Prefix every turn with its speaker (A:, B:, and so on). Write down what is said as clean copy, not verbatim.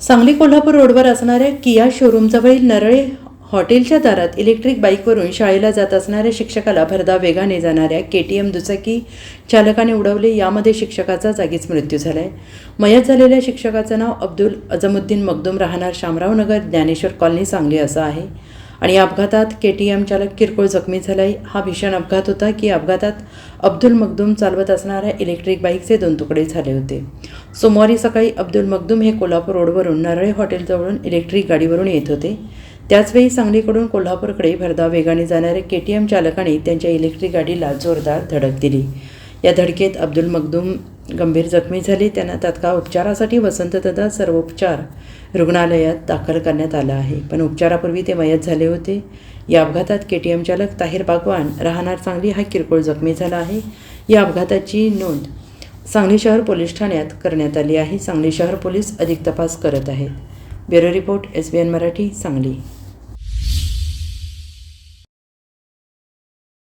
A: सांगली कोल्हापूर रोडवर असणाऱ्या किया शोरूमजवळील नरळे हॉटेलच्या दारात इलेक्ट्रिक बाईकवरून शाळेला जात असणाऱ्या शिक्षकाला भरधाव वेगाने जाणाऱ्या KTM दुचाकी चालकाने उडवले। यामध्ये शिक्षकाचा जागीच मृत्यू झाला आहे। मयत झालेल्या शिक्षकाचं नाव अब्दुल अजमुद्दीन मखदूम, राहणार शामराव नगर, ज्ञानेश्वर कॉलनी, सांगली असं आहे। आणि या अपघातात KTM चालक किरकोळ जखमी झाला आहे। हा भीषण अपघात होता की अपघातात अब्दुल मखदूम चालवत असणाऱ्या इलेक्ट्रिक बाईकचे 2 तुकडे झाले होते। सोमवारी सकाळी अब्दुल मखदूम हे कोल्हापूर रोडवरून नरळे हॉटेलजवळून इलेक्ट्रिक गाडीवरून येत होते। त्याचवेळी सांगलीकडून कोल्हापूरकडे भरधाव वेगाने जाणाऱ्या KTM चालकाने त्यांच्या इलेक्ट्रिक गाडीला जोरदार धडक दिली। या धडकेत अब्दुल मखदूम गंभीर जखमी झाले। त्यांना तात्काळ उपचारासाठी वसंतदादा सर्वोपचार रुग्णालयात दाखल करण्यात आलं आहे, पण उपचारापूर्वी ते मयत झाले होते। या अपघातात KTM चालक ताहिर बागवान, राहणार सांगली, हा किरकोळ जखमी झाला आहे। या अपघाताची नोंद सांगली शहर पोलीस ठाण्यात करण्यात आली आहे। सांगली शहर पोलीस अधिक तपास करत आहेत। Bureau report SBN Marathi, Sangli.